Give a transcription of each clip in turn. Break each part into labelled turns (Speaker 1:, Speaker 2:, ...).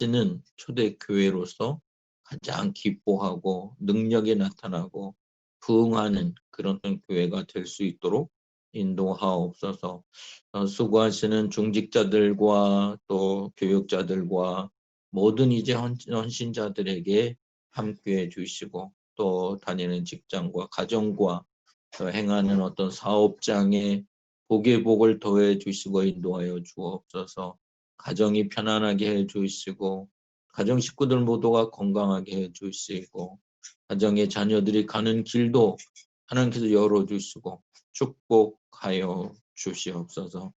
Speaker 1: 는 초대교회로서 가장 기뻐하고 능력이 나타나고 부흥하는 그런 교회가 될 수 있도록 인도하옵소서. 수고하시는 중직자들과 또 교육자들과 모든 이제 헌신자들에게 함께해 주시고 또 다니는 직장과 가정과 또 행하는 어떤 사업장에 복의 복을 더해 주시고 인도하여 주옵소서. 가정이 편안하게 해 주시고 가정 식구들 모두가 건강하게 해 주시고 가정의 자녀들이 가는 길도 하나님께서 열어주시고 축복하여 주시옵소서.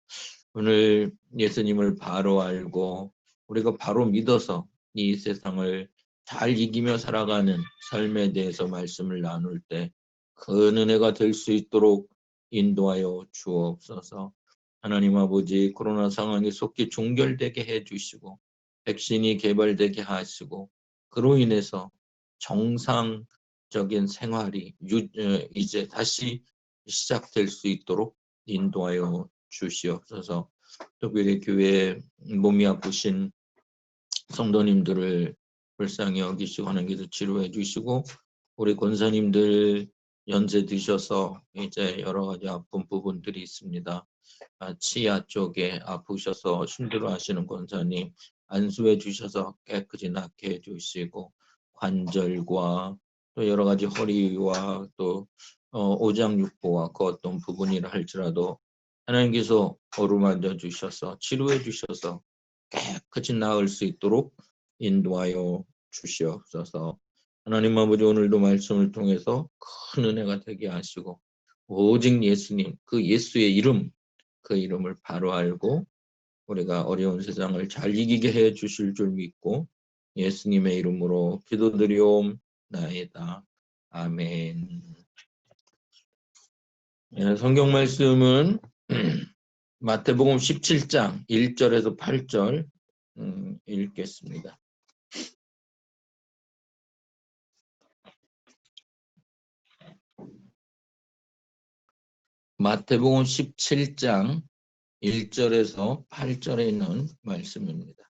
Speaker 1: 오늘 예수님을 바로 알고 우리가 바로 믿어서 이 세상을 잘 이기며 살아가는 삶에 대해서 말씀을 나눌 때 큰 은혜가 될 수 있도록 인도하여 주옵소서. 하나님 아버지, 코로나 상황이 속히 종결되게 해주시고 백신이 개발되게 하시고 그로 인해서 정상적인 생활이 이제 다시 시작될 수 있도록 인도하여 주시옵소서. 특별히 교회에 몸이 아프신 성도님들을 불쌍히 여기시고 하나님께서 치료해 주시고 우리 권사님들 연세 드셔서 이제 여러 가지 아픈 부분들이 있습니다. 치아 쪽에 아프셔서 힘들어하시는 권사님 안수해 주셔서 깨끗이 낫게 해 주시고 관절과 또 여러 가지 허리와 또 오장육부와 그 어떤 부분이라 할지라도 하나님께서 어루만져 주셔서 치료해 주셔서 깨끗이 나을 수 있도록 인도하여 주시옵소서. 하나님 아버지, 오늘도 말씀을 통해서 큰 은혜가 되게 하시고 오직 예수님, 그 예수의 이름, 그 이름을 바로 알고 우리가 어려운 세상을 잘 이기게 해 주실 줄 믿고 예수님의 이름으로 기도드리옵나이다. 아멘. 성경 말씀은 마태복음 17장 1절에서 8절 읽겠습니다. 마태복음 17장 1절에서 8절에 있는 말씀입니다.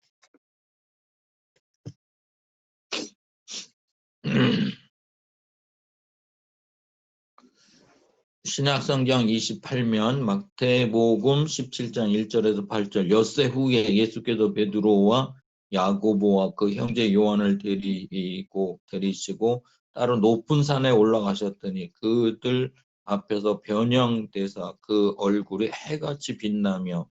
Speaker 1: 신약성경 28면 마태복음 17장 1절에서 8절 엿새 후에 예수께서 베드로와 야고보와 그 형제 요한을 데리시고 따로 높은 산에 올라가셨더니 그들 앞에서 변형되사 그 얼굴이 해같이 빛나며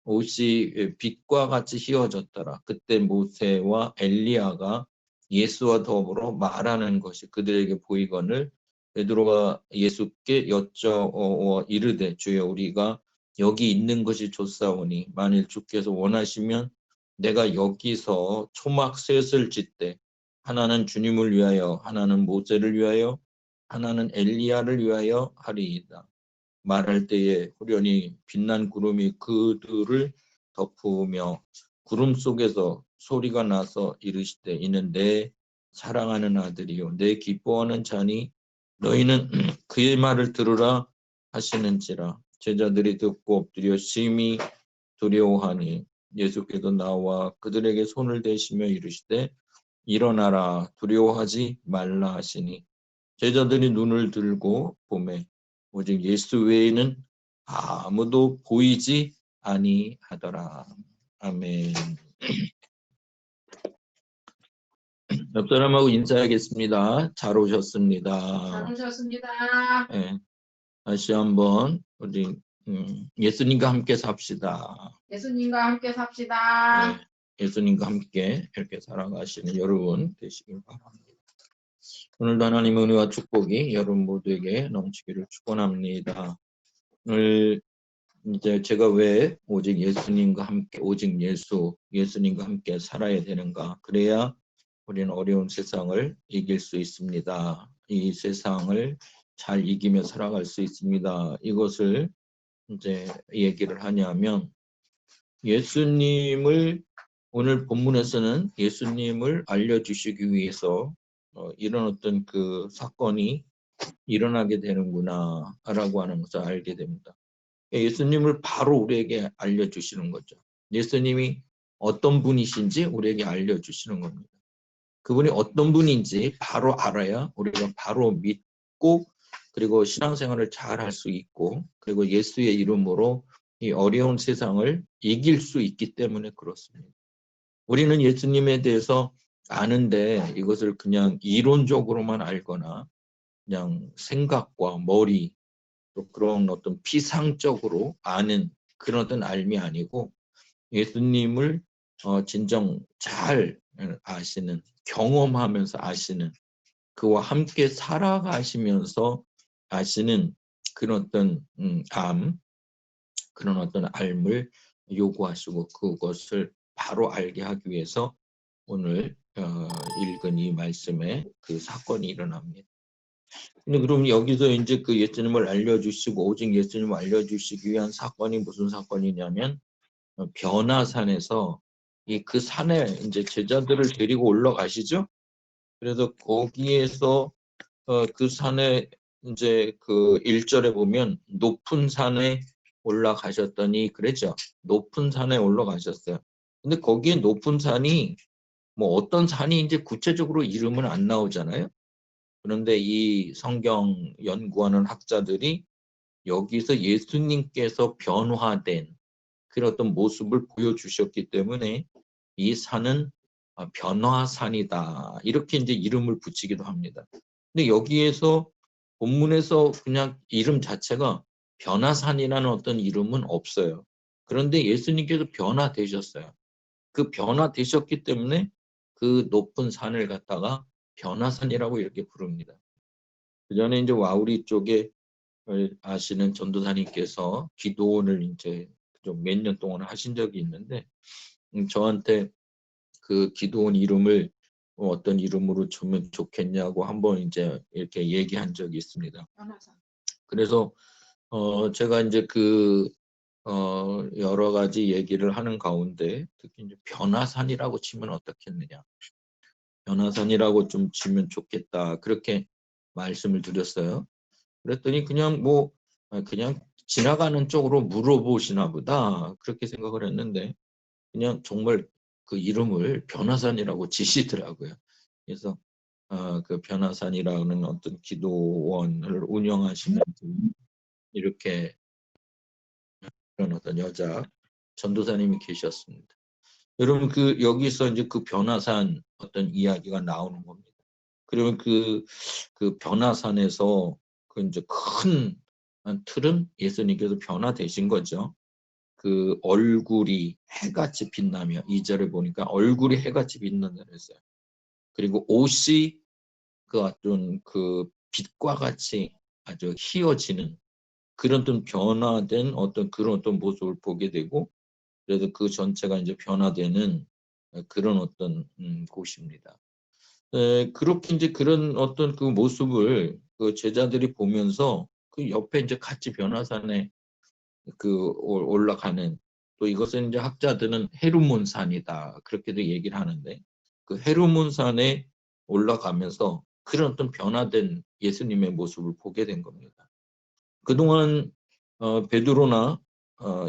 Speaker 1: 옷이 빛과 같이 휘어졌더라. 그때 모세와 엘리야가 예수와 더불어 말하는 것이 그들에게 보이거늘 베드로가 예수께 여쭤 이르되 주여 우리가 여기 있는 것이 좋사오니 만일 주께서 원하시면 내가 여기서 초막 셋을 짓되 하나는 주님을 위하여 하나는 모세를 위하여 하나는 엘리야를 위하여 하리이다. 말할 때에 후련히 빛난 구름이 그들을 덮으며 구름 속에서 소리가 나서 이르시되 이는 내 사랑하는 아들이요 내 기뻐하는 자니 너희는 그의 말을 들으라 하시는지라. 제자들이 듣고 엎드려 심히 두려워하니 예수께서 나와 그들에게 손을 대시며 이르시되 일어나라 두려워하지 말라 하시니 제자들이 눈을 들고 보매 오직 예수 외에는 아무도 보이지 아니하더라. 아멘. 옆 사람하고 인사하겠습니다. 잘 오셨습니다.
Speaker 2: 잘 오셨습니다.
Speaker 1: 네, 다시 한번 우리 예수님과 함께 삽시다.
Speaker 2: 예수님과 함께 삽시다.
Speaker 1: 네, 예수님과 함께 이렇게 살아가시는 여러분 되시길 바랍니다. 오늘도 하나님의 은혜와 축복이 여러분 모두에게 넘치기를 축원합니다. 오늘 이제 제가 왜 오직 예수님과 함께 오직 예수님과 함께 살아야 되는가? 그래야 우리는 어려운 세상을 이길 수 있습니다. 이 세상을 잘 이기며 살아갈 수 있습니다. 이것을 이제 얘기를 하냐면 예수님을 오늘 본문에서는 예수님을 알려주시기 위해서 이런 어떤 그 사건이 일어나게 되는구나라고 하는 것을 알게 됩니다. 예수님을 바로 우리에게 알려주시는 거죠. 예수님이 어떤 분이신지 우리에게 알려주시는 겁니다. 그분이 어떤 분인지 바로 알아야 우리가 바로 믿고 그리고 신앙생활을 잘 할 수 있고 그리고 예수의 이름으로 이 어려운 세상을 이길 수 있기 때문에 그렇습니다. 우리는 예수님에 대해서 아는데 이것을 그냥 이론적으로만 알거나 그냥 생각과 머리 또 그런 어떤 피상적으로 아는 그런 어떤 알미 아니고 예수님을 진정 잘 아시는 경험하면서 아시는 그와 함께 살아가시면서 아시는 그런 어떤 그런 어떤 알을 요구하시고 그것을 바로 알게 하기 위해서 오늘 읽은 이 말씀에 그 사건이 일어납니다. 근데 그럼 여기서 이제 그 예수님을 알려주시고 오직 예수님을 알려주시기 위한 사건이 무슨 사건이냐면 변화산에서 이 그 산에 이제 제자들을 데리고 올라가시죠. 그래서 거기에서 그 산에 이제 그 1절에 보면 높은 산에 올라가셨더니 그랬죠. 높은 산에 올라가셨어요. 근데 거기에 높은 산이 뭐 어떤 산이 이제 구체적으로 이름은 안 나오잖아요. 그런데 이 성경 연구하는 학자들이 여기서 예수님께서 변화된 그런 어떤 모습을 보여주셨기 때문에 이 산은 변화산이다. 이렇게 이제 이름을 붙이기도 합니다. 근데 여기에서 본문에서 그냥 이름 자체가 변화산이라는 어떤 이름은 없어요. 그런데 예수님께서 변화되셨어요. 그 변화되셨기 때문에 그 높은 산을 갖다가 변화산이라고 이렇게 부릅니다. 그 전에 이제 와우리 쪽에 아시는 전도사님께서 기도원을 이제 좀 몇 년 동안 하신 적이 있는데 저한테 그 기도원 이름을 어떤 이름으로 주면 좋겠냐고 한번 이제 이렇게 얘기한 적이 있습니다. 그래서 제가 이제 그 여러 가지 얘기를 하는 가운데 특히 이제 변화산이라고 치면 어떻겠느냐. 변화산이라고 좀 치면 좋겠다. 그렇게 말씀을 드렸어요. 그랬더니 그냥 뭐 그냥 지나가는 쪽으로 물어보시나 보다 그렇게 생각을 했는데 그냥 정말 그 이름을 변화산이라고 지시더라고요. 그래서 그 변화산이라는 어떤 기도원을 운영하시는 분, 이렇게 그런 어떤 여자 전도사님이 계셨습니다. 여러분 그 여기서 이제 그 변화산 어떤 이야기가 나오는 겁니다. 그러면 그 변화산에서 그 이제 큰 틀은 예수님께서 변화되신 거죠. 그 얼굴이 해같이 빛나며 2절에 보니까 얼굴이 해같이 빛난다 그랬어요. 그리고 옷이 그 어떤 그 빛과 같이 아주 희어지는 그런 어떤 변화된 어떤 그런 어떤 모습을 보게 되고 그래서 그 전체가 이제 변화되는 그런 어떤 곳입니다. 그렇게 이제 그런 어떤 그 모습을 그 제자들이 보면서 그 옆에 이제 같이 변화산에 그 올라가는 또 이것은 이제 학자들은 헤르몬산이다 그렇게도 얘기를 하는데 그 헤르몬산에 올라가면서 그런 어떤 변화된 예수님의 모습을 보게 된 겁니다. 그동안 베드로나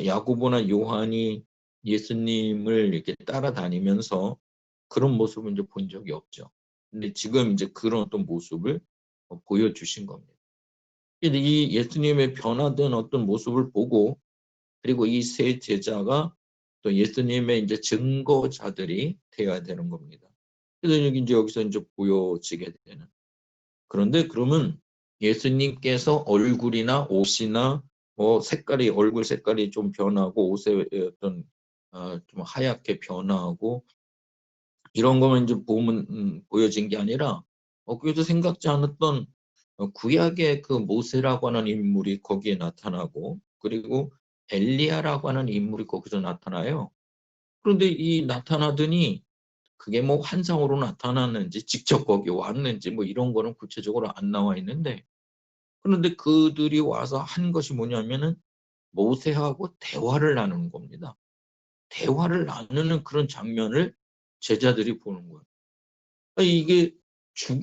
Speaker 1: 야고보나 요한이 예수님을 이렇게 따라다니면서 그런 모습을 이제 본 적이 없죠. 근데 지금 이제 그런 어떤 모습을 보여주신 겁니다. 근데 이 예수님의 변화된 어떤 모습을 보고 그리고 이 세 제자가 또 예수님의 이제 증거자들이 되어야 되는 겁니다. 그래서 여기서 이제 보여지게 되는. 그런데 그러면 예수님께서 얼굴이나 옷이나 뭐 색깔이 얼굴 색깔이 좀 변하고 옷의 어떤 좀 하얗게 변화하고 이런 거만 이제 보면 보여진 게 아니라 그래도 생각지 않았던 구약의 그 모세라고 하는 인물이 거기에 나타나고 그리고 엘리야라고 하는 인물이 거기서 나타나요. 그런데 이 나타나더니 그게 뭐 환상으로 나타났는지 직접 거기 왔는지 뭐 이런 거는 구체적으로 안 나와 있는데 그런데 그들이 와서 한 것이 뭐냐면은 모세하고 대화를 나누는 겁니다. 대화를 나누는 그런 장면을 제자들이 보는 거예요. 이게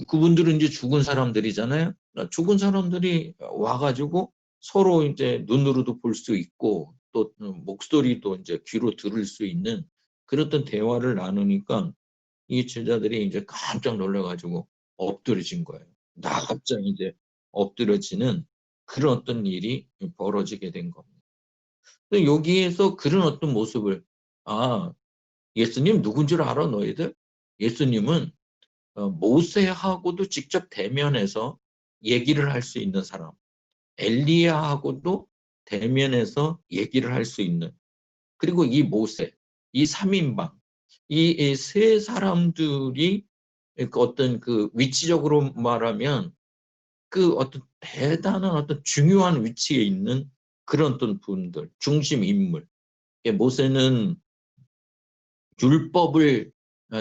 Speaker 1: 그분들은 이제 죽은 사람들이잖아요. 죽은 사람들이 와가지고 서로 이제 눈으로도 볼 수 있고 또 목소리도 이제 귀로 들을 수 있는 그랬던 대화를 나누니까 이 제자들이 이제 깜짝 놀라가지고 엎드러진 거예요. 갑자기 이제 엎드러지는 그런 어떤 일이 벌어지게 된 겁니다. 여기에서 그런 어떤 모습을, 예수님 누군 줄 알아 너희들? 예수님은 모세하고도 직접 대면해서 얘기를 할 수 있는 사람, 엘리야하고도 대면해서 얘기를 할 수 있는, 그리고 이 모세, 이 3인방, 이 세 사람들이 그 어떤 그 위치적으로 말하면 그 어떤 대단한 어떤 중요한 위치에 있는 그런 어떤 분들, 중심 인물. 모세는 율법을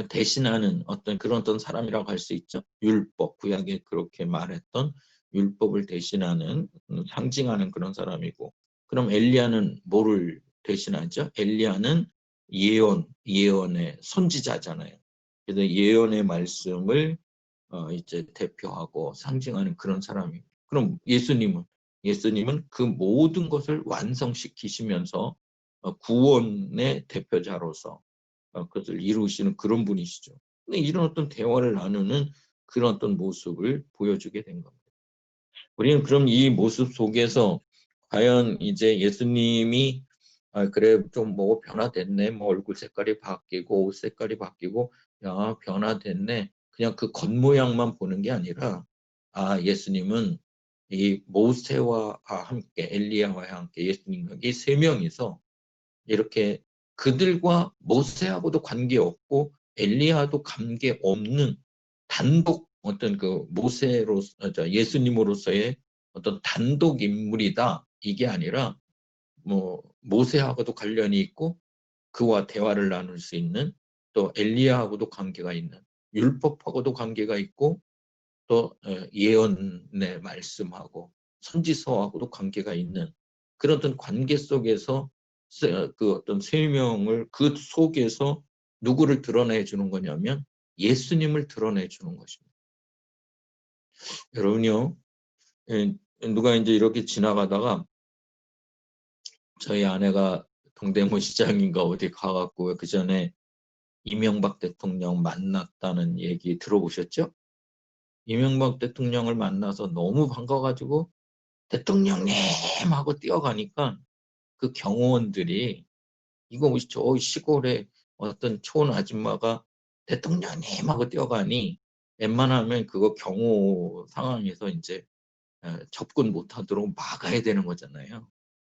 Speaker 1: 대신하는 어떤 그런 어떤 사람이라고 할 수 있죠. 율법, 구약에 그렇게 말했던 율법을 대신하는, 상징하는 그런 사람이고, 그럼 엘리야는 뭐를 대신하죠? 엘리야는 예언의 선지자잖아요. 그래서 예언의 말씀을 이제 대표하고 상징하는 그런 사람이. 그럼 예수님은 그 모든 것을 완성시키시면서 구원의 대표자로서 그것을 이루시는 그런 분이시죠. 근데 이런 어떤 대화를 나누는 그런 어떤 모습을 보여주게 된 겁니다. 우리는 그럼 이 모습 속에서 과연 이제 예수님이 그래 좀 뭐 변화됐네, 뭐 얼굴 색깔이 바뀌고 옷 색깔이 바뀌고 야 변화됐네, 그냥 그 겉모양만 보는 게 아니라 예수님은 이 모세와 함께 엘리야와 함께 예수님 이 세 명이서 이렇게 그들과 모세하고도 관계없고 엘리야도 관계없는 단독 어떤 그 예수님으로서의 어떤 단독 인물이다, 이게 아니라 뭐 모세하고도 관련이 있고 그와 대화를 나눌 수 있는, 또 엘리야하고도 관계가 있는, 율법하고도 관계가 있고, 또 예언의 말씀하고 선지서하고도 관계가 있는 그런 어떤 관계 속에서 그 어떤 세 명을 그 속에서 누구를 드러내 주는 거냐면 예수님을 드러내 주는 것입니다. 여러분요, 누가 이제 이렇게 지나가다가 저희 아내가 동대문 시장인가 어디 가갖고 그 전에 이명박 대통령 만났다는 얘기 들어보셨죠? 이명박 대통령을 만나서 너무 반가워가지고 대통령님 하고 뛰어가니까 그 경호원들이 이거 저 시골에 어떤 촌 아줌마가 대통령님 하고 뛰어가니 웬만하면 그거 경호 상황에서 이제 접근 못하도록 막아야 되는 거잖아요.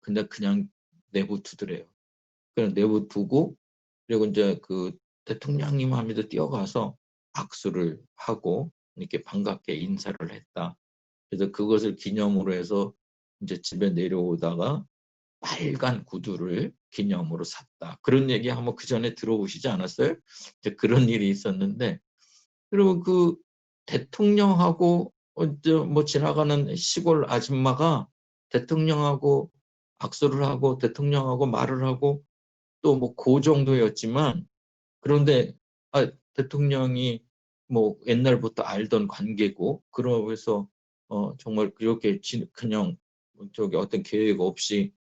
Speaker 1: 근데 그냥 내버두더래요. 그냥 내버두고, 그리고 이제 그 대통령님 하면서 뛰어가서 악수를 하고 이렇게 반갑게 인사를 했다. 그래서 그것을 기념으로 해서 이제 집에 내려오다가 빨간 구두를 기념으로 샀다. 그런 얘기 한번 그 전에 들어보시지 않았어요? 이제 그런 일이 있었는데, 그리고 그 대통령하고 뭐 지나가는 시골 아줌마가 대통령하고 악수를 하고 대통령하고 말을 하고 또 뭐 그 정도였지만, 그런데 대통령이 뭐 옛날부터 알던 관계고 그러면서 정말 그렇게 그냥 저기 어떤 계획 없이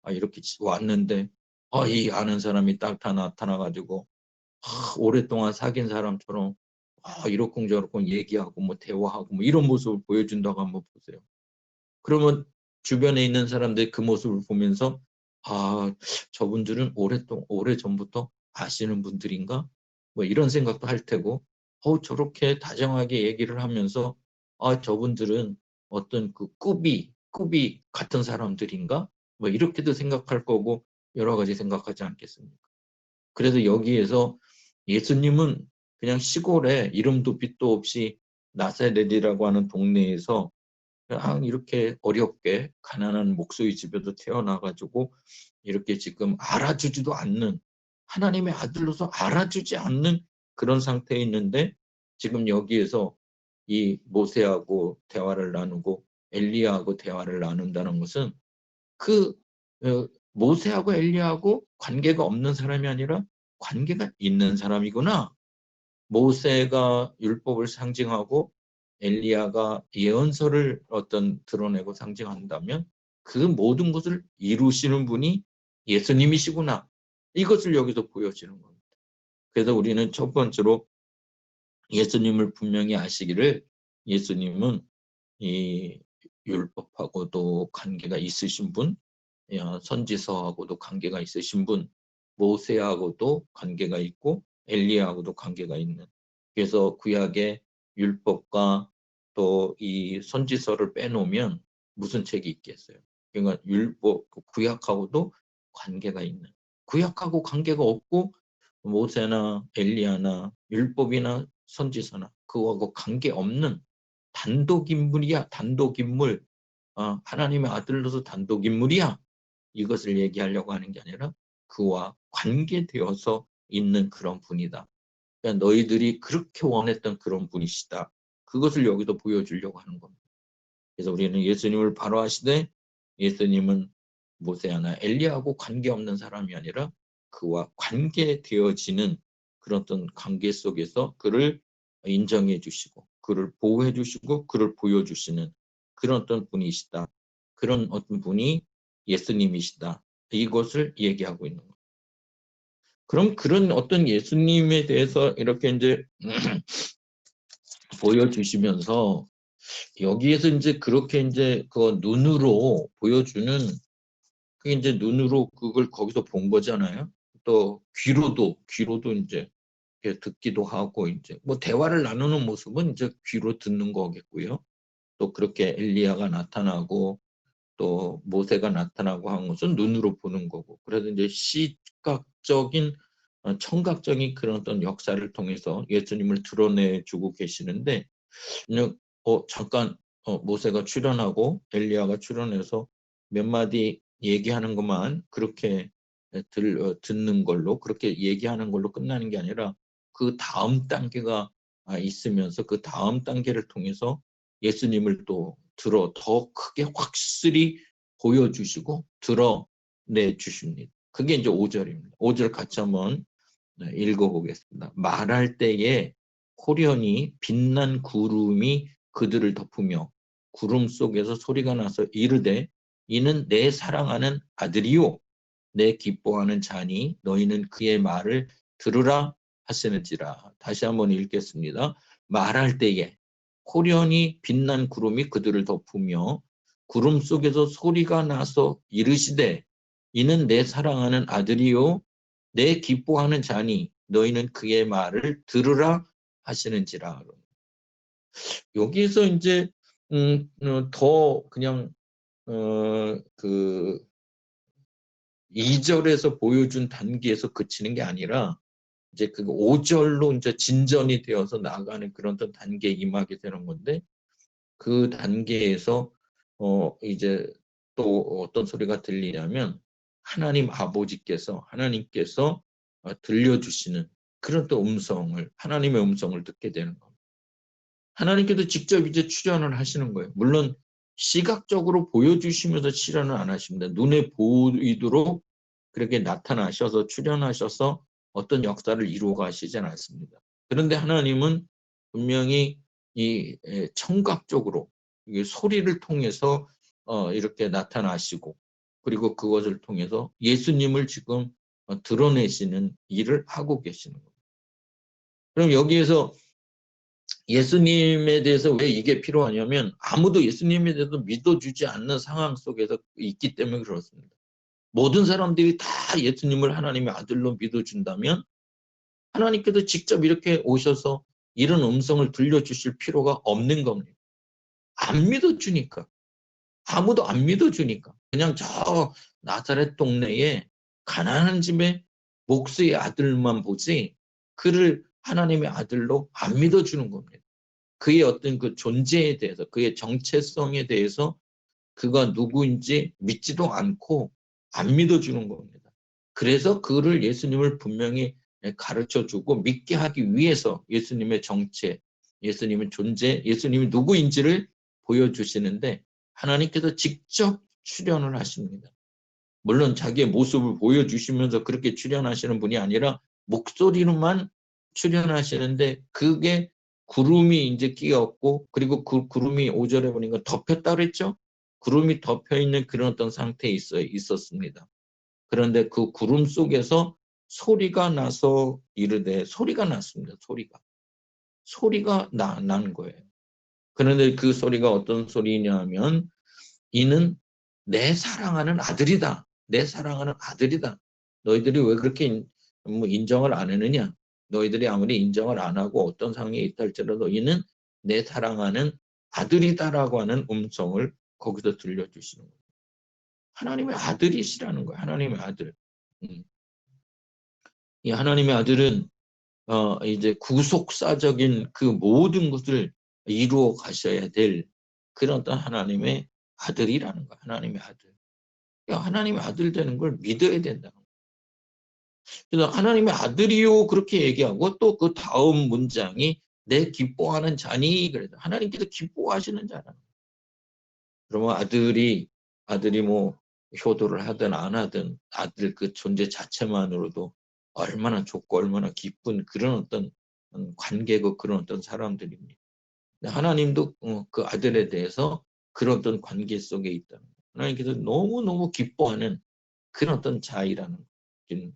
Speaker 1: 이렇게 왔는데 이 아는 사람이 딱 다 나타나가지고 오랫동안 사귄 사람처럼 이러쿵저러쿵 얘기하고 뭐 대화하고 뭐 이런 모습을 보여준다고 한번 보세요. 그러면 주변에 있는 사람들이 그 모습을 보면서 저분들은 오래전부터 아시는 분들인가? 뭐 이런 생각도 할 테고, 저렇게 다정하게 얘기를 하면서 저분들은 어떤 그 꾸비 같은 사람들인가? 뭐 이렇게도 생각할 거고 여러 가지 생각하지 않겠습니까? 그래서 여기에서 예수님은 그냥 시골에 이름도 빛도 없이 나사렛이라고 하는 동네에서 그냥 이렇게 어렵게 가난한 목수의 집에도 태어나가지고 이렇게 지금 알아주지도 않는, 하나님의 아들로서 알아주지 않는 그런 상태에 있는데, 지금 여기에서 이 모세하고 대화를 나누고 엘리야하고 대화를 나눈다는 것은 그 모세하고 엘리야하고 관계가 없는 사람이 아니라 관계가 있는 사람이구나. 모세가 율법을 상징하고 엘리야가 예언서를 어떤 드러내고 상징한다면 그 모든 것을 이루시는 분이 예수님이시구나. 이것을 여기서 보여지는 겁니다. 그래서 우리는 첫 번째로 예수님을 분명히 아시기를, 예수님은 이 율법하고도 관계가 있으신 분, 선지서하고도 관계가 있으신 분, 모세하고도 관계가 있고 엘리야하고도 관계가 있는. 그래서 구약의 율법과 또 이 선지서를 빼놓으면 무슨 책이 있겠어요? 그러니까 율법, 구약하고도 관계가 있는. 구약하고 관계가 없고 모세나 엘리야나 율법이나 선지서나 그거하고 관계없는 단독인물이야. 단독인물. 하나님의 아들로서 단독인물이야. 이것을 얘기하려고 하는 게 아니라 그와 관계되어서 있는 그런 분이다. 그러니까 너희들이 그렇게 원했던 그런 분이시다. 그것을 여기서 보여주려고 하는 겁니다. 그래서 우리는 예수님을 바로 하시되, 예수님은 모세나 엘리야하고 관계없는 사람이 아니라 그와 관계되어지는 그런 어떤 관계 속에서 그를 인정해 주시고 그를 보호해 주시고 그를 보여주시는 그런 어떤 분이시다. 그런 어떤 분이 예수님이시다. 이것을 얘기하고 있는 거예요. 그럼 그런 어떤 예수님에 대해서 이렇게 이제 보여주시면서 여기에서 이제 그렇게 이제 그 눈으로 보여주는, 그게 이제 눈으로 그걸 거기서 본 거잖아요. 또 귀로도 이제 이렇게 듣기도 하고, 이제 뭐 대화를 나누는 모습은 이제 귀로 듣는 거겠고요. 또 그렇게 엘리야가 나타나고 또 모세가 나타나고 한 것은 눈으로 보는 거고. 그래서 이제 시각적인 청각적인 그런 어떤 역사를 통해서 예수님을 드러내주고 계시는데, 그냥 잠깐 모세가 출연하고 엘리야가 출연해서 몇 마디 얘기하는 것만 그렇게 듣는 걸로, 그렇게 얘기하는 걸로 끝나는 게 아니라 그 다음 단계가 있으면서 그 다음 단계를 통해서 예수님을 또 더 크게 확실히 보여주시고 드러내 주십니다. 그게 이제 5절입니다. 5절 같이 한번 읽어보겠습니다. 말할 때에 호련히 빛난 구름이 그들을 덮으며 구름 속에서 소리가 나서 이르되 이는 내 사랑하는 아들이요 내 기뻐하는 자니 너희는 그의 말을 들으라 하시는지라. 다시 한번 읽겠습니다. 말할 때에 호련히 빛난 구름이 그들을 덮으며 구름 속에서 소리가 나서 이르시되 이는 내 사랑하는 아들이요 내 기뻐하는 자니 너희는 그의 말을 들으라 하시는지라. 여기서 이제 더 그냥 그 2절에서 보여준 단계에서 그치는 게 아니라 이제 그 5절로 이제 진전이 되어서 나아가는 그런 단계에 임하게 되는 건데, 그 단계에서 이제 또 어떤 소리가 들리냐면 하나님께서 들려주시는 그런 또 하나님의 음성을 듣게 되는 겁니다. 하나님께서 직접 이제 출연을 하시는 거예요. 물론 시각적으로 보여주시면서 출연을 안 하십니다. 눈에 보이도록 그렇게 나타나셔서 출연하셔서 어떤 역사를 이루어 가시진 않습니다. 그런데 하나님은 분명히 이 청각적으로 소리를 통해서 이렇게 나타나시고, 그리고 그것을 통해서 예수님을 지금 드러내시는 일을 하고 계시는 겁니다. 그럼 여기에서 예수님에 대해서 왜 이게 필요하냐면 아무도 예수님에 대해서 믿어주지 않는 상황 속에서 있기 때문에 그렇습니다. 모든 사람들이 다 예수님을 하나님의 아들로 믿어준다면 하나님께서 직접 이렇게 오셔서 이런 음성을 들려주실 필요가 없는 겁니다. 안 믿어주니까. 아무도 안 믿어주니까. 그냥 저 나사렛 동네에 가난한 집에 목수의 아들만 보지 그를 하나님의 아들로 안 믿어주는 겁니다. 그의 어떤 그 존재에 대해서, 그의 정체성에 대해서 그가 누구인지 믿지도 않고 안 믿어주는 겁니다. 그래서 그를 예수님을 분명히 가르쳐주고 믿게 하기 위해서 예수님의 정체, 예수님의 존재, 예수님이 누구인지를 보여주시는데 하나님께서 직접 출연을 하십니다. 물론 자기의 모습을 보여주시면서 그렇게 출연하시는 분이 아니라 목소리로만 출연하시는데, 그게 구름이 이제 끼었고, 그리고 그 구름이 5절에 보니까 덮였다 그랬죠? 구름이 덮여 있는 그런 어떤 상태에 있었습니다. 그런데 그 구름 속에서 소리가 나서 이르되 소리가 났습니다. 소리가 난 거예요. 그런데 그 소리가 어떤 소리냐 하면 이는 내 사랑하는 아들이다. 내 사랑하는 아들이다. 너희들이 왜 그렇게 인정을 안 하느냐? 너희들이 아무리 인정을 안 하고 어떤 상황에 있다 할지라도 이는 내 사랑하는 아들이다라고 하는 음성을 거기서 들려주시는 거예요. 하나님의 아들이시라는 거예요. 하나님의 아들. 이 하나님의 아들은 이제 구속사적인 그 모든 것을 이루어 가셔야 될 그런 어떤 하나님의 아들이라는 거예요. 하나님의 아들. 하나님의 아들 되는 걸 믿어야 된다는 거예요. 그래서 하나님의 아들이요 그렇게 얘기하고 또 그 다음 문장이 내 기뻐하는 자니 그래서 하나님께서 기뻐하시는 자라는 거예요. 그러면 아들이 뭐 효도를 하든 안 하든 아들 그 존재 자체만으로도 얼마나 좋고 얼마나 기쁜 그런 어떤 관계고 그런 어떤 사람들입니다. 하나님도 그 아들에 대해서 그런 어떤 관계 속에 있다는 거예요. 하나님께서 너무너무 기뻐하는 그런 어떤 자이라는 거예요.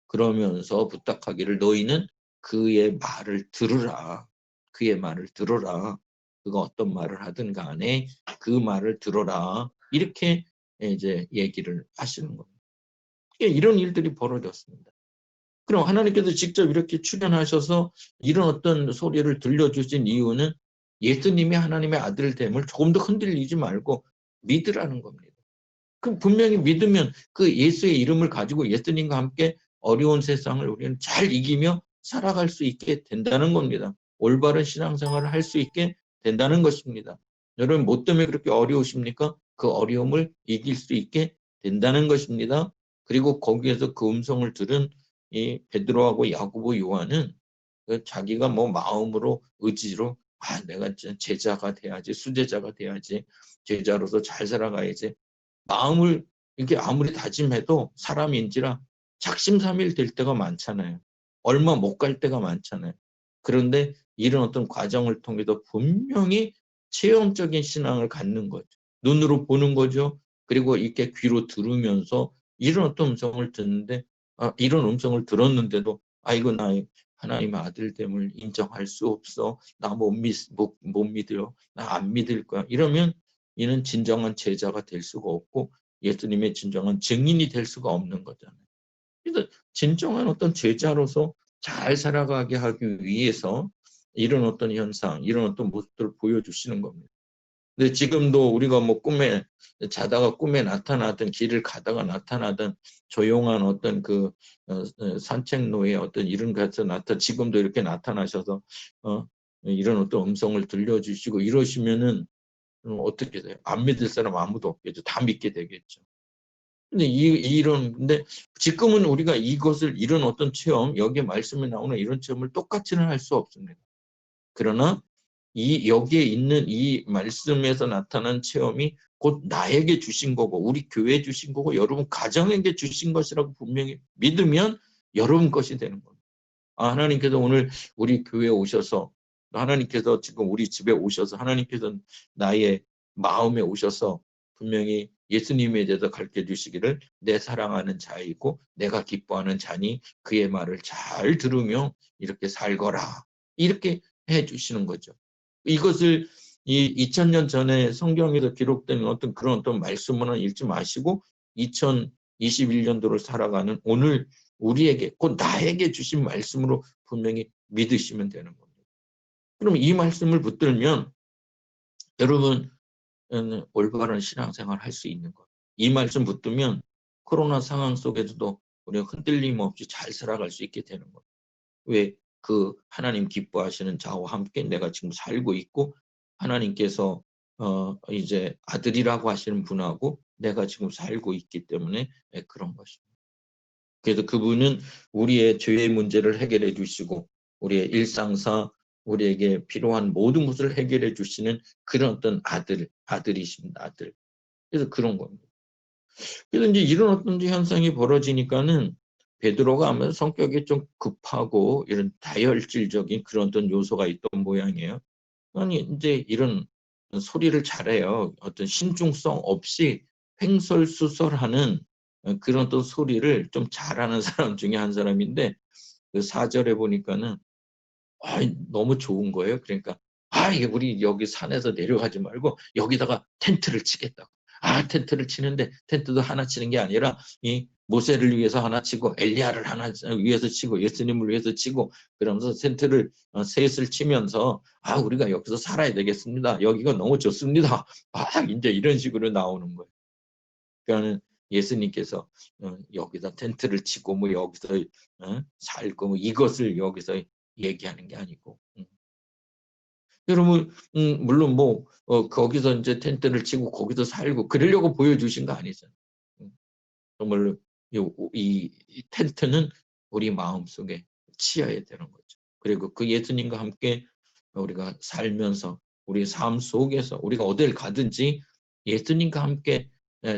Speaker 1: 그러면서 부탁하기를 너희는 그의 말을 들으라. 그의 말을 들어라. 그가 어떤 말을 하든 간에 그 말을 들어라. 이렇게 이제 얘기를 하시는 겁니다. 이런 일들이 벌어졌습니다. 그럼 하나님께서 직접 이렇게 출연하셔서 이런 어떤 소리를 들려주신 이유는 예수님이 하나님의 아들됨을 조금 더 흔들리지 말고 믿으라는 겁니다. 그럼 분명히 믿으면 그 예수의 이름을 가지고 예수님과 함께 어려운 세상을 우리는 잘 이기며 살아갈 수 있게 된다는 겁니다. 올바른 신앙생활을 할 수 있게 된다는 것입니다. 여러분 뭐 때문에 그렇게 어려우십니까? 그 어려움을 이길 수 있게 된다는 것입니다. 그리고 거기에서 그 음성을 들은 이 베드로하고 야고보 요한은 자기가 뭐 마음으로 의지로 내가 제자가 돼야지 수제자가 돼야지 제자로서 잘 살아가야지 마음을 이렇게 아무리 다짐해도 사람인지라 작심삼일 될 때가 많잖아요. 얼마 못 갈 때가 많잖아요. 그런데 이런 어떤 과정을 통해서 분명히 체험적인 신앙을 갖는 거죠. 눈으로 보는 거죠. 그리고 이렇게 귀로 들으면서 이런 어떤 음성을 듣는데 이런 음성을 들었는데도 이거 나 하나님의 아들됨을 인정할 수 없어. 나 못 믿어요. 나 안 믿을 거야. 이러면 이는 진정한 제자가 될 수가 없고 예수님의 진정한 증인이 될 수가 없는 거잖아요. 그래서 진정한 어떤 제자로서 잘 살아가게 하기 위해서 이런 어떤 현상, 이런 어떤 모습들을 보여주시는 겁니다. 근데 지금도 우리가 뭐 꿈에 자다가 꿈에 나타나든 길을 가다가 나타나든 조용한 어떤 그 산책로에 어떤 이런 것에서 지금도 이렇게 나타나셔서 이런 어떤 음성을 들려주시고 이러시면은 어떻게 돼요? 안 믿을 사람 아무도 없겠죠. 다 믿게 되겠죠. 근데 근데 지금은 우리가 이것을 이런 어떤 체험, 여기에 말씀에 나오는 이런 체험을 똑같이는 할 수 없습니다. 그러나 여기에 있는 이 말씀에서 나타난 체험이 곧 나에게 주신 거고 우리 교회에 주신 거고 여러분 가정에게 주신 것이라고 분명히 믿으면 여러분 것이 되는 겁니다. 하나님께서 오늘 우리 교회에 오셔서 하나님께서 지금 우리 집에 오셔서 하나님께서 나의 마음에 오셔서 분명히 예수님에 대해서 가르쳐 주시기를 내 사랑하는 자이고 내가 기뻐하는 자니 그의 말을 잘 들으며 이렇게 살거라. 이렇게 해 주시는 거죠. 이것을 2000년 전에 성경에서 기록된 어떤 그런 어떤 말씀은 읽지 마시고 2021년도를 살아가는 오늘 우리에게 곧 나에게 주신 말씀으로 분명히 믿으시면 되는 겁니다. 그럼 이 말씀을 붙들면 여러분 올바른 신앙생활 할 수 있는 것. 이 말씀 붙들면 코로나 상황 속에서도 우리가 흔들림 없이 잘 살아갈 수 있게 되는 것. 왜? 그 하나님 기뻐하시는 자와 함께 내가 지금 살고 있고 하나님께서 이제 아들이라고 하시는 분하고 내가 지금 살고 있기 때문에 그런 것입니다. 그래서 그분은 우리의 죄의 문제를 해결해 주시고 우리의 일상사 우리에게 필요한 모든 것을 해결해 주시는 그런 어떤 아들이십니다. 아들. 그래서 그런 겁니다. 그래서 이제 이런 어떤 현상이 벌어지니까는 베드로가 아마 성격이 좀 급하고 이런 다혈질적인 그런 어떤 요소가 있던 모양이에요. 아니 이제 이런 소리를 잘해요. 어떤 신중성 없이 횡설수설하는 그런 또 소리를 좀 잘하는 사람 중에 한 사람인데 그 4절에 보니까는 너무 좋은 거예요. 그러니까 이게 우리 여기 산에서 내려가지 말고 여기다가 텐트를 치겠다고. 텐트를 치는데 텐트도 하나 치는 게 아니라 이 모세를 위해서 하나 치고 엘리야를 하나 위해서 치고 예수님을 위해서 치고 그러면서 텐트를 셋을 치면서 우리가 여기서 살아야 되겠습니다. 여기가 너무 좋습니다. 이제 이런 식으로 나오는 거예요. 그러니까는 예수님께서 여기다 텐트를 치고 뭐 여기서 살고 뭐 이것을 여기서 얘기하는 게 아니고 여러분 물론 뭐 거기서 이제 텐트를 치고 거기서 살고 그러려고 보여주신 거 아니잖아요. 정말로 이 텐트는 우리 마음속에 치어야 되는 거죠. 그리고 그 예수님과 함께 우리가 살면서 우리 삶 속에서 우리가 어딜 가든지 예수님과 함께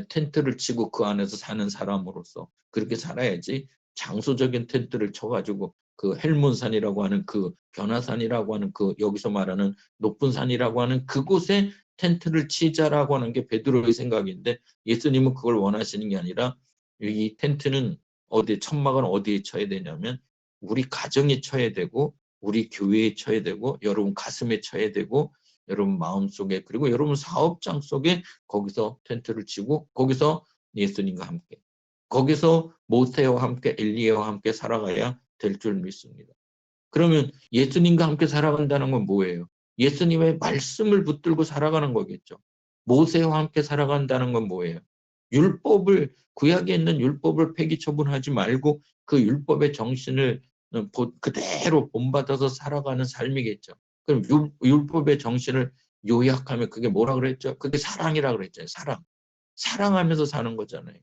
Speaker 1: 텐트를 치고 그 안에서 사는 사람으로서 그렇게 살아야지 장소적인 텐트를 쳐가지고 그 헬몬산이라고 하는 그 변화산이라고 하는 그 여기서 말하는 높은 산이라고 하는 그곳에 텐트를 치자라고 하는 게 베드로의 생각인데 예수님은 그걸 원하시는 게 아니라 이 텐트는 천막은 어디에 쳐야 되냐면 우리 가정에 쳐야 되고 우리 교회에 쳐야 되고 여러분 가슴에 쳐야 되고 여러분 마음속에 그리고 여러분 사업장 속에 거기서 텐트를 치고 거기서 예수님과 함께 거기서 모세와 함께 엘리야와 함께 살아가야 될 줄 믿습니다. 그러면 예수님과 함께 살아간다는 건 뭐예요? 예수님의 말씀을 붙들고 살아가는 거겠죠. 모세와 함께 살아간다는 건 뭐예요? 율법을 구약에 있는 율법을 폐기 처분하지 말고 그 율법의 정신을 그대로 본받아서 살아가는 삶이겠죠. 그럼 율법의 정신을 요약하면 그게 뭐라 그랬죠? 그게 사랑이라 그랬잖아요. 사랑. 사랑하면서 사는 거잖아요.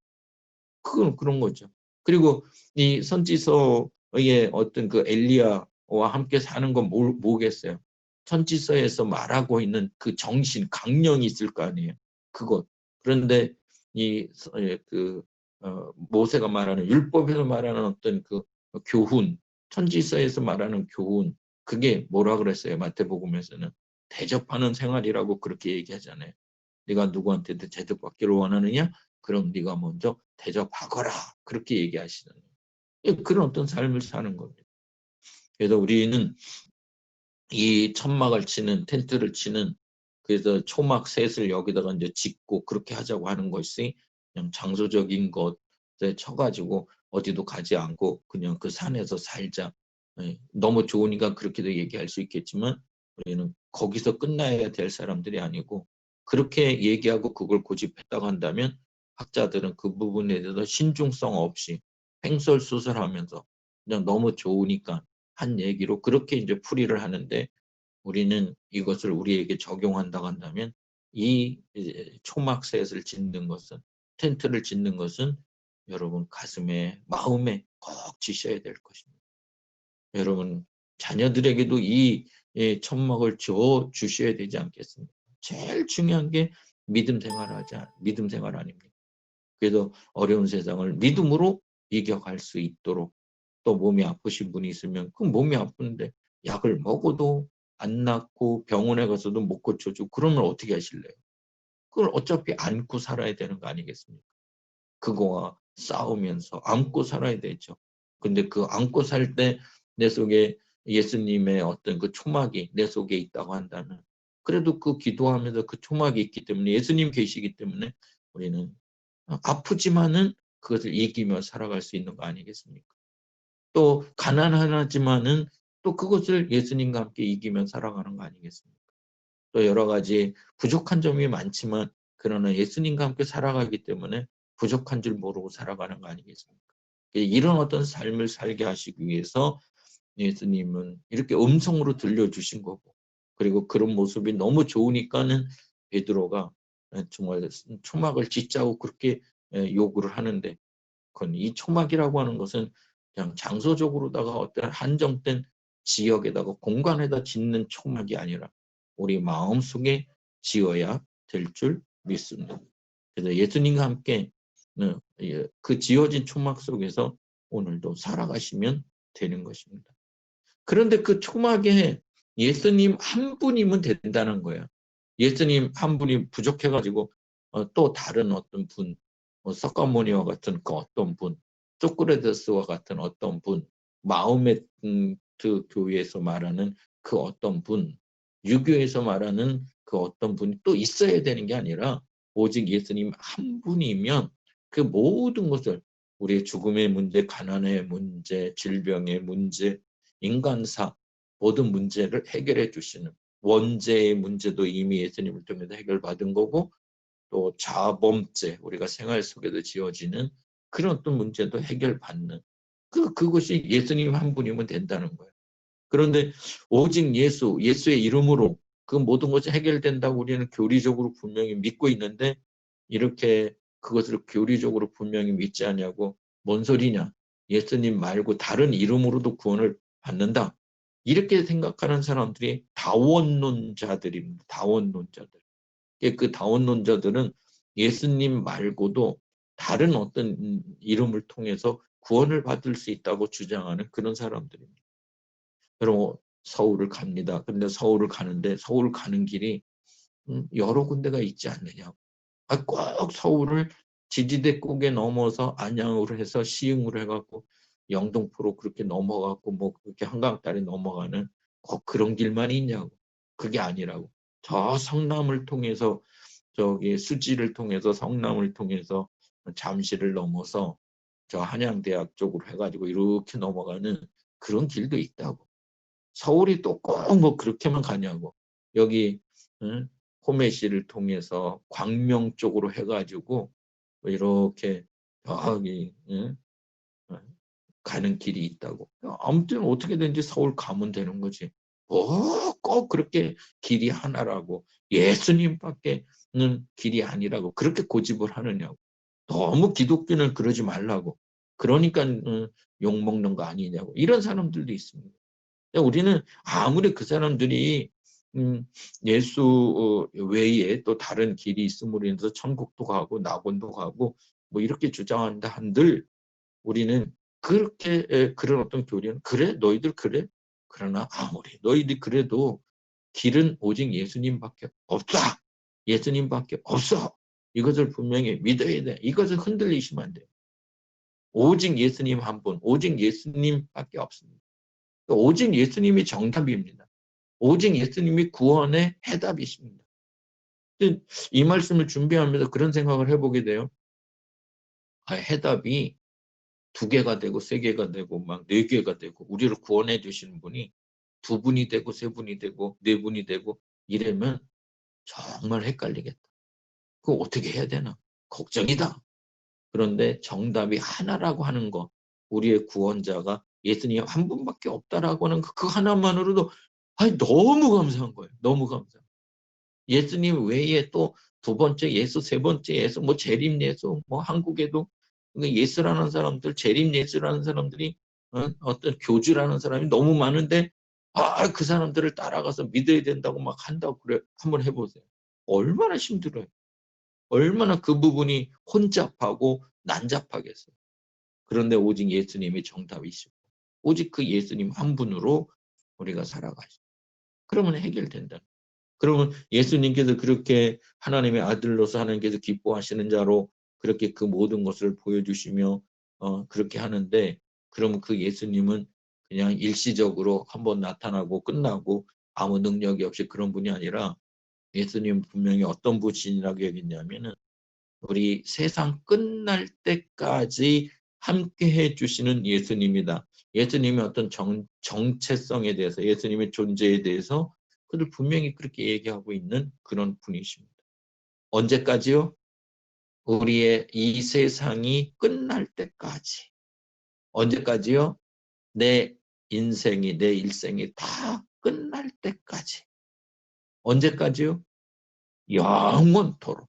Speaker 1: 그건 그런 거죠. 그리고 이 선지서의 어떤 그 엘리야와 함께 사는 건 뭐겠어요? 선지서에서 말하고 있는 그 정신, 강령이 있을 거 아니에요. 그것. 그런데 그 모세가 말하는 율법에서 말하는 어떤 그 교훈, 선지서에서 말하는 교훈, 그게 뭐라 그랬어요? 마태복음에서는 대접하는 생활이라고 그렇게 얘기하잖아요. 네가 누구한테 대접받기를 원하느냐? 그럼 네가 먼저 대접하거라. 그렇게 얘기하시잖아요. 그런 어떤 삶을 사는 겁니다. 그래서 우리는 이 천막을 치는 텐트를 치는 그래서 초막 셋을 여기다가 이제 짓고 그렇게 하자고 하는 것이 그냥 장소적인 것에 쳐가지고 어디도 가지 않고 그냥 그 산에서 살자. 너무 좋으니까 그렇게도 얘기할 수 있겠지만 우리는 거기서 끝나야 될 사람들이 아니고 그렇게 얘기하고 그걸 고집했다고 한다면 학자들은 그 부분에 대해서 신중성 없이 횡설수설하면서 그냥 너무 좋으니까 한 얘기로 그렇게 이제 풀이를 하는데 우리는 이것을 우리에게 적용한다고 한다면 이 초막셋을 짓는 것은 텐트를 짓는 것은 여러분 가슴에 마음에 꼭 지셔야 될 것입니다. 여러분 자녀들에게도 이 천막을 줘 주셔야 되지 않겠습니까? 제일 중요한 게 믿음 생활 아닙니까? 그래도 어려운 세상을 믿음으로 이겨갈 수 있도록 또 몸이 아프신 분이 있으면 그 몸이 아픈데 약을 먹어도 안 낫고 병원에 가서도 못 고쳐주고 그러면 어떻게 하실래요? 그걸 어차피 안고 살아야 되는 거 아니겠습니까? 그거와 싸우면서 안고 살아야 되죠. 근데 그 안고 살 때 내 속에 예수님의 어떤 그 초막이 내 속에 있다고 한다면 그래도 그 기도하면서 그 초막이 있기 때문에 예수님 계시기 때문에 우리는 아프지만은 그것을 이기며 살아갈 수 있는 거 아니겠습니까? 또 가난하지만은 또 그것을 예수님과 함께 이기며 살아가는 거 아니겠습니까? 또 여러 가지 부족한 점이 많지만 그러나 예수님과 함께 살아가기 때문에 부족한 줄 모르고 살아가는 거 아니겠습니까? 이런 어떤 삶을 살게 하시기 위해서 예수님은 이렇게 음성으로 들려주신 거고 그리고 그런 모습이 너무 좋으니까는 베드로가 정말 초막을 짓자고 그렇게 요구를 하는데 그건 이 초막이라고 하는 것은 그냥 장소적으로다가 어떤 한정된 지역에다가 공간에다 짓는 초막이 아니라 우리 마음속에 지어야 될 줄 믿습니다. 그래서 예수님과 함께 그 지어진 초막 속에서 오늘도 살아가시면 되는 것입니다. 그런데 그 초막에 예수님 한 분이면 된다는 거예요. 예수님 한 분이 부족해가지고 또 다른 어떤 분 석가모니와 같은 그 어떤 분, 소크라테스와 같은 어떤 분, 마호메트 교회에서 말하는 그 어떤 분, 유교에서 말하는 그 어떤 분이 또 있어야 되는 게 아니라 오직 예수님 한 분이면 그 모든 것을 우리의 죽음의 문제, 가난의 문제, 질병의 문제, 인간사 모든 문제를 해결해 주시는 원죄의 문제도 이미 예수님을 통해서 해결받은 거고 또 자범죄 우리가 생활 속에도 지어지는 그런 어떤 문제도 해결받는 그것이 예수님 한 분이면 된다는 거예요. 그런데 오직 예수의 이름으로 그 모든 것이 해결된다고 우리는 교리적으로 분명히 믿고 있는데 이렇게 그것을 교리적으로 분명히 믿지 않냐고 뭔 소리냐. 예수님 말고 다른 이름으로도 구원을 받는다. 이렇게 생각하는 사람들이 다원론자들입니다. 다원론자들. 그 다원론자들은 예수님 말고도 다른 어떤 이름을 통해서 구원을 받을 수 있다고 주장하는 그런 사람들입니다. 여러분 서울을 갑니다. 근데 서울을 가는데 서울 가는 길이 여러 군데가 있지 않느냐고. 꼭 서울을 지지대 꼭에 넘어서 안양으로 해서 시흥으로 해갖고 영등포로 그렇게 넘어갖고 뭐 그렇게 한강다리 넘어가는 꼭 그런 길만 있냐고. 그게 아니라고. 저 성남을 통해서 저기 수지를 통해서 성남을 통해서 잠시를 넘어서 저 한양대학 쪽으로 해가지고 이렇게 넘어가는 그런 길도 있다고. 서울이 또 꼭 뭐 그렇게만 가냐고. 여기 호메시를 통해서 광명 쪽으로 해가지고 이렇게 저기 가는 길이 있다고. 아무튼 어떻게든지 서울 가면 되는 거지. 뭐 꼭 그렇게 길이 하나라고 예수님밖에는 길이 아니라고 그렇게 고집을 하느냐고. 너무 기독교는 그러지 말라고. 그러니까 욕먹는 거 아니냐고. 이런 사람들도 있습니다. 우리는 아무리 그 사람들이 예수 외에 또 다른 길이 있음으로 인해서 천국도 가고 낙원도 가고 뭐 이렇게 주장한다 한들 우리는 그렇게 그런 어떤 교리는 그래 너희들 그래 그러나 아무리 너희들 그래도 길은 오직 예수님밖에 없다. 예수님밖에 없어. 이것을 분명히 믿어야 돼. 이것을 흔들리시면 안 돼. 오직 예수님 한 분, 오직 예수님밖에 없습니다. 오직 예수님이 정답입니다. 오직 예수님이 구원의 해답이십니다. 이 말씀을 준비하면서 그런 생각을 해보게 돼요. 해답이 2개가 되고 3개가 되고 막 4개가 되고 우리를 구원해 주시는 분이 2분이 되고 3분이 되고 4분이 되고 이러면 정말 헷갈리겠다. 그거 어떻게 해야 되나? 걱정이다. 그런데 정답이 하나라고 하는 거, 우리의 구원자가 예수님 한 분밖에 없다라고 하는 그 하나만으로도 너무 감사한 거예요. 너무 감사해요. 예수님 외에 또 2번째 예수, 3번째 예수, 뭐 재림 예수, 뭐 한국에도 예수라는 사람들, 재림 예수라는 사람들이 어떤 교주라는 사람이 너무 많은데 그 사람들을 따라가서 믿어야 된다고 막 한다고 그래. 한번 해보세요. 얼마나 힘들어요. 얼마나 그 부분이 혼잡하고 난잡하겠어요. 그런데 오직 예수님이 정답이시고 오직 그 예수님 한 분으로 우리가 살아가죠. 그러면 해결된다. 그러면 예수님께서 그렇게 하나님의 아들로서 하나님께서 기뻐하시는 자로 그렇게 그 모든 것을 보여주시며 그렇게 하는데 그러면 그 예수님은 그냥 일시적으로 한번 나타나고 끝나고 아무 능력이 없이 그런 분이 아니라 예수님 분명히 어떤 분이라고 얘기했냐면은 우리 세상 끝날 때까지 함께 해주시는 예수님이다. 예수님의 어떤 정체성에 대해서 예수님의 존재에 대해서 그들 분명히 그렇게 얘기하고 있는 그런 분이십니다. 언제까지요? 우리의 이 세상이 끝날 때까지. 언제까지요? 내 인생이 내 일생이 다 끝날 때까지. 언제까지요? 영원토록.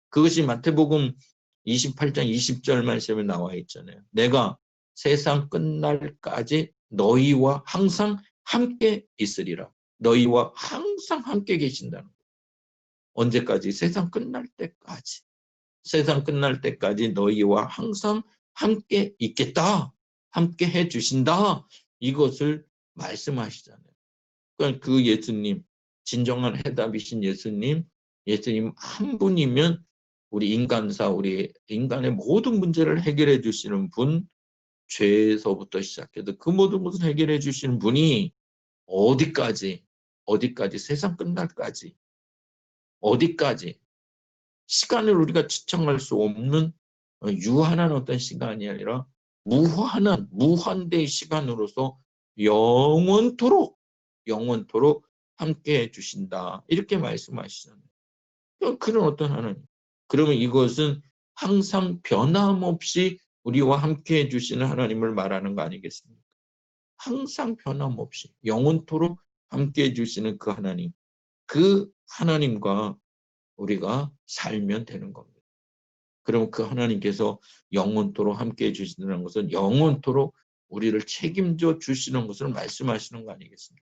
Speaker 1: 그것이 마태복음 28장 20절 말씀에 나와 있잖아요. 내가 세상 끝날까지 너희와 항상 함께 있으리라. 너희와 항상 함께 계신다는 거예요. 언제까지? 세상 끝날 때까지. 세상 끝날 때까지 너희와 항상 함께 있겠다. 함께 해주신다. 이것을 말씀하시잖아요. 그러니까 그 예수님, 진정한 해답이신 예수님 한 분이면 우리 인간사, 우리 인간의 모든 문제를 해결해 주시는 분, 죄에서부터 시작해서 그 모든 것을 해결해 주시는 분이 어디까지, 세상 끝날까지, 어디까지, 시간을 우리가 지청할 수 없는 유한한 어떤 시간이 아니라 무한대의 시간으로서 영원토록, 함께 해주신다. 이렇게 말씀하시잖아요. 그런 어떤 하나님. 그러면 이것은 항상 변함없이 우리와 함께 해주시는 하나님을 말하는 거 아니겠습니까? 항상 변함없이 영원토록 함께 해주시는 그 하나님. 그 하나님과 우리가 살면 되는 겁니다. 그럼 그 하나님께서 영원토록 함께 해주시는 것은 영원토록 우리를 책임져 주시는 것을 말씀하시는 거 아니겠습니까?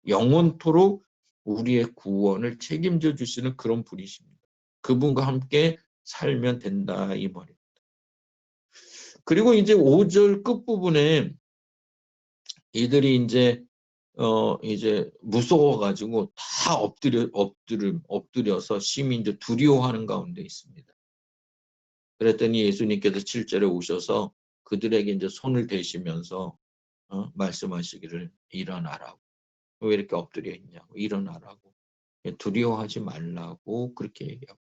Speaker 1: 영원토록 우리의 구원을 책임져 주시는 그런 분이십니다. 그분과 함께 살면 된다 이 말입니다. 그리고 이제 5절 끝부분에 이들이 이제 무서워가지고 다 엎드려서 심히 이제 두려워하는 가운데 있습니다. 그랬더니 예수님께서 7절에 오셔서 그들에게 이제 손을 대시면서 말씀하시기를 일어나라고. 왜 이렇게 엎드려 있냐고. 일어나라고. 두려워하지 말라고 그렇게 얘기하고.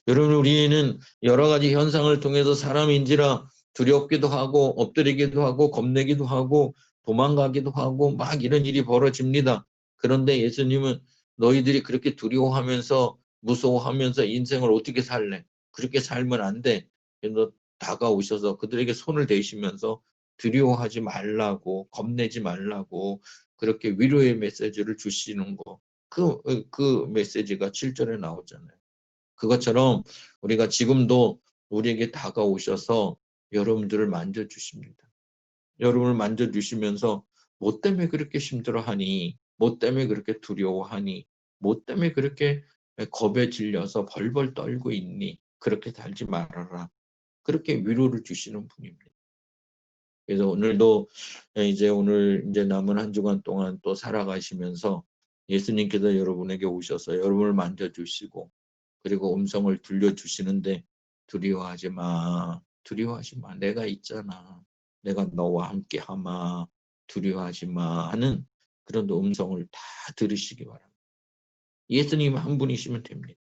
Speaker 1: 여러분 우리는 여러 가지 현상을 통해서 사람인지라 두렵기도 하고 엎드리기도 하고 겁내기도 하고 도망가기도 하고 막 이런 일이 벌어집니다. 그런데 예수님은 너희들이 그렇게 두려워하면서 무서워하면서 인생을 어떻게 살래? 그렇게 살면 안 돼. 그래서 다가오셔서 그들에게 손을 대시면서 두려워하지 말라고 겁내지 말라고 그렇게 위로의 메시지를 주시는 거. 그 메시지가 7절에 나오잖아요. 그것처럼 우리가 지금도 우리에게 다가오셔서 여러분들을 만져주십니다. 여러분을 만져주시면서 뭐 때문에 그렇게 힘들어하니? 뭐 때문에 그렇게 두려워하니? 뭐 때문에 그렇게 겁에 질려서 벌벌 떨고 있니? 그렇게 살지 말아라. 그렇게 위로를 주시는 분입니다. 그래서 오늘도 오늘 남은 한 주간 동안 또 살아가시면서 예수님께서 여러분에게 오셔서 여러분을 만져주시고 그리고 음성을 들려주시는데 두려워하지 마. 두려워하지 마. 내가 있잖아. 내가 너와 함께 하마. 두려워하지 마 하는 그런 음성을 다 들으시기 바랍니다. 예수님 한 분이시면 됩니다.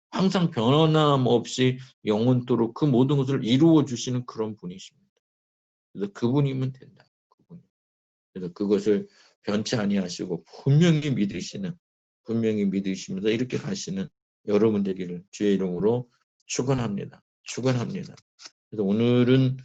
Speaker 1: 항상 변함없이 영원토록 그 모든 것을 이루어 주시는 그런 분이십니다. 그래서 그분이면 된다. 그분. 그래서 그것을 변치 아니하시고 분명히 믿으시면서 이렇게 가시는 여러분 되기를 주의 이름으로 축원합니다. 축원합니다. 그래서 오늘은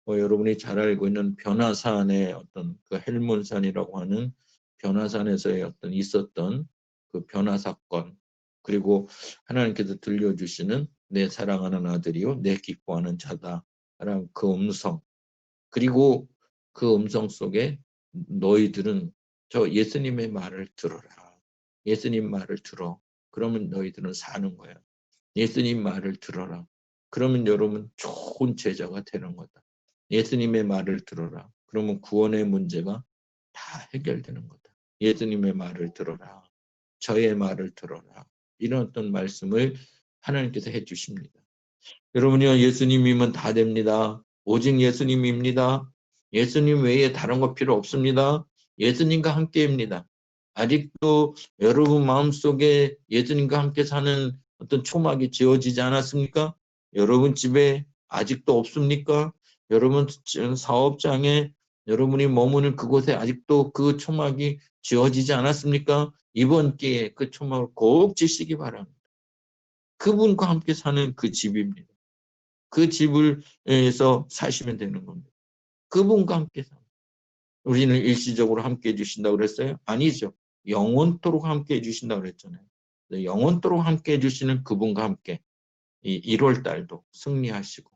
Speaker 1: 여러분이 잘 알고 있는 변화산의 어떤 그 헬몬산이라고 하는 변화산에서의 어떤 있었던 그 변화 사건 그리고 하나님께서 들려주시는 내 사랑하는 아들이요 내 기뻐하는 자다라는 그 음성 그리고 그 음성 속에 너희들은 저 예수님의 말을 들어라. 예수님 말을 들어. 그러면 너희들은 사는 거야. 예수님 말을 들어라. 그러면 여러분 좋은 제자가 되는 거다. 예수님의 말을 들어라. 그러면 구원의 문제가 다 해결되는 거다. 예수님의 말을 들어라. 저의 말을 들어라. 이런 어떤 말씀을 하나님께서 해주십니다. 여러분이요 예수님이면 다 됩니다. 오직 예수님입니다. 예수님 외에 다른 거 필요 없습니다. 예수님과 함께입니다. 아직도 여러분 마음속에 예수님과 함께 사는 어떤 초막이 지어지지 않았습니까? 여러분 집에 아직도 없습니까? 여러분 사업장에 여러분이 머무는 그곳에 아직도 그 초막이 지어지지 않았습니까? 이번 기회에 그 초막을 꼭 지시기 바랍니다. 그분과 함께 사는 그 집입니다. 그 집을에서 사시면 되는 겁니다. 그분과 함께 삽니다. 우리는 일시적으로 함께 해주신다고 그랬어요? 아니죠. 영원토록 함께 해주신다고 그랬잖아요. 영원토록 함께 해주시는 그분과 함께 이 1월 달도 승리하시고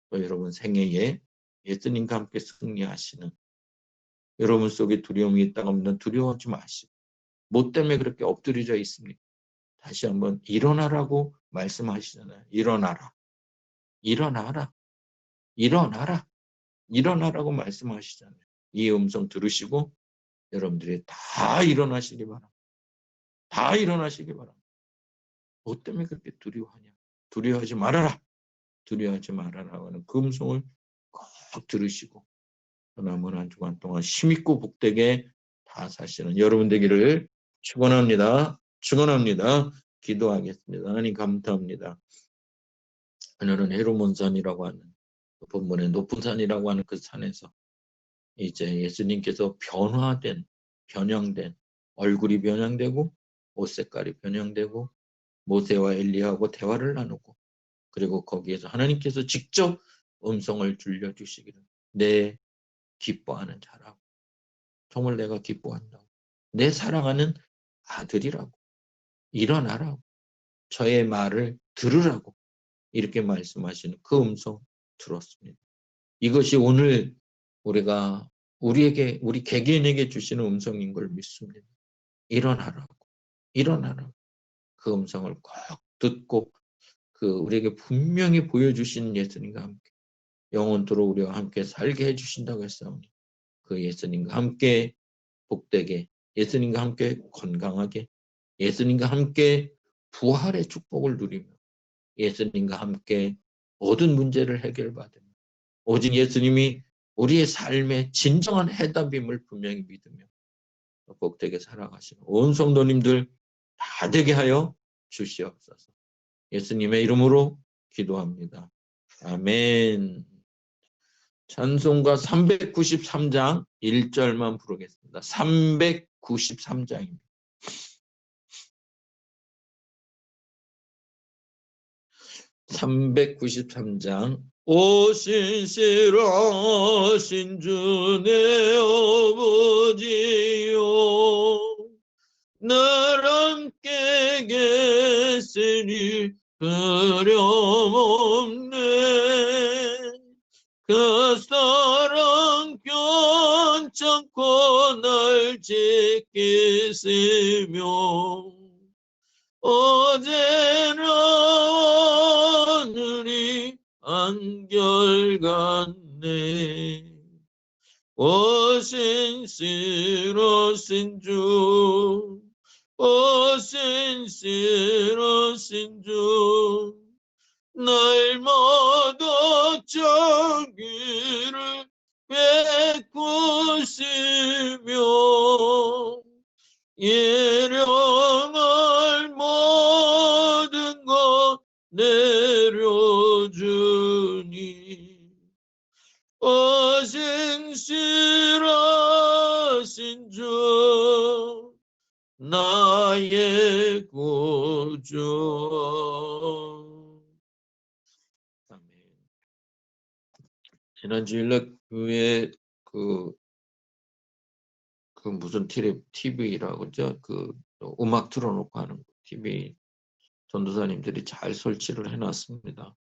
Speaker 1: 또 여러분 생애에 예수님과 함께 승리하시는 여러분 속에 두려움이 있다고 하면 두려워하지 마시고 뭐 때문에 그렇게 엎드려져 있습니까? 다시 한번 일어나라고 말씀하시잖아요. 일어나라. 일어나라. 일어나라. 일어나라고 말씀하시잖아요. 이 음성 들으시고 여러분들이 다 일어나시기 바랍니다. 다 일어나시기 바랍니다. 뭐 때문에 그렇게 두려워하냐? 두려워하지 말아라. 두려워하지 말아라 하는 그 음성을 꼭 들으시고 남은 한 주간 동안 힘있고 복되게 다 사시는 여러분 되기를 축원합니다. 축원합니다. 기도하겠습니다. 하나님 감사합니다. 오늘은 헤르몬 산이라고 하는 본문의 높은 산이라고 하는 그 산에서 이제 예수님께서 변형된 얼굴이 변형되고 옷 색깔이 변형되고 모세와 엘리야하고 대화를 나누고 그리고 거기에서 하나님께서 직접 음성을 들려주시기를 내 기뻐하는 자라고 정말 내가 기뻐한다고 내 사랑하는 아들이라고 일어나라고 저의 말을 들으라고 이렇게 말씀하시는 그 음성 들었습니다. 이것이 오늘 우리가 우리 개개인에게 주시는 음성인 걸 믿습니다. 일어나라고 일어나라고 그 음성을 꼭 듣고 그 우리에게 분명히 보여주시는 예수님과 함께 영원토록 우리와 함께 살게 해주신다고 했사오니 그 예수님과 함께 복되게 예수님과 함께 건강하게 예수님과 함께 부활의 축복을 누리며 예수님과 함께 모든 문제를 해결받으며 오직 예수님이 우리의 삶의 진정한 해답임을 분명히 믿으며 복되게 살아가시는 온 성도님들 다 되게 하여 주시옵소서. 예수님의 이름으로 기도합니다. 아멘. 찬송가 393장 1절만 부르겠습니다. 393장입니다. 393장 오신 실하신 주 내 아버지요 늘 함께 계시니 두려움없네 그 사랑 견찮고 날 지키시며 어제나 오늘이 한결같네 오신 실하신 주 오신 실하신 주 날마다 자기를 베푸시며 예령할 모든 것 내려주니 오신 실하신 주 나의 구주. 아멘. 지난 주일날 교회 그 무슨 TV라고 그러죠? 그 음악 틀어놓고 하는 TV 전도사님들이 잘 설치를 해놨습니다.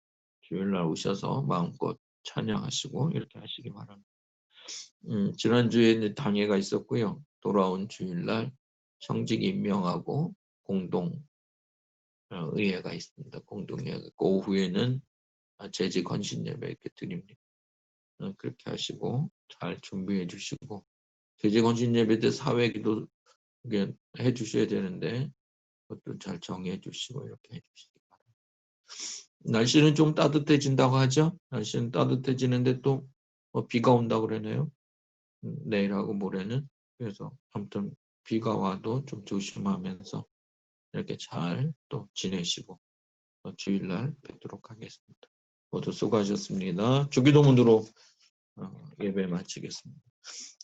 Speaker 1: 주일날 오셔서 마음껏 찬양하시고 이렇게 하시기 바랍니다. 지난주에는 당회가 있었고요. 돌아온 주일날 청직 임명하고 공동 의회가 있습니다. 공동의회가 있고 오후에는 재직 헌신 예배 이렇게 드립니다. 그렇게 하시고 잘 준비해 주시고 재직 헌신 예배 때 사회 기도 해 주셔야 되는데 그것도 잘 정해 주시고 이렇게 해 주시기 바랍니다. 날씨는 좀 따뜻해진다고 하죠. 날씨는 따뜻해지는데 또 비가 온다고 그러네요. 내일하고 모레는. 그래서 아무튼 비가 와도 좀 조심하면서 이렇게 잘 또 지내시고 주일날 뵙도록 하겠습니다. 모두 수고하셨습니다. 주기도문으로 예배 마치겠습니다.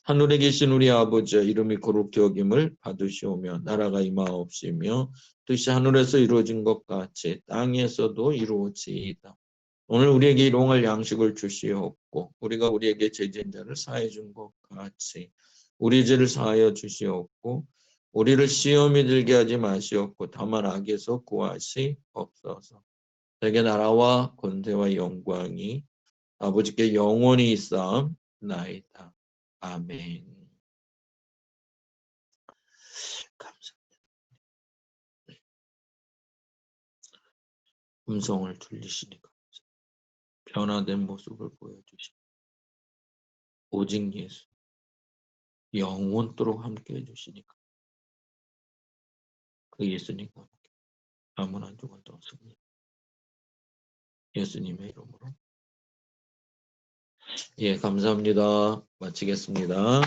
Speaker 1: 하늘에 계신 우리 아버지 이름이 거룩히 여김을 받으시오며 나라가 임하옵시며 뜻이 하늘에서 이루어진 것 같이 땅에서도 이루어지이다. 오늘 우리에게 일용할 양식을 주시옵고 우리가 우리에게 죄진 자를 사해 준 것 같이 우리 죄를 사하여 주시옵고 우리를 시험에 들게 하지 마시옵고 다만 악에서 구하시옵소서. 내게 나라와 권세와 영광이 아버지께 영원히 있사옵나이다. 아멘. 감사합니다. 음성을 들리시니까 변화된 모습을 보여주시고 오직 예수 영원토록 함께 해주시니까 그 예수님과 아무나 죽어도 없습니다. 예수님의 이름으로. 예, 감사합니다. 마치겠습니다.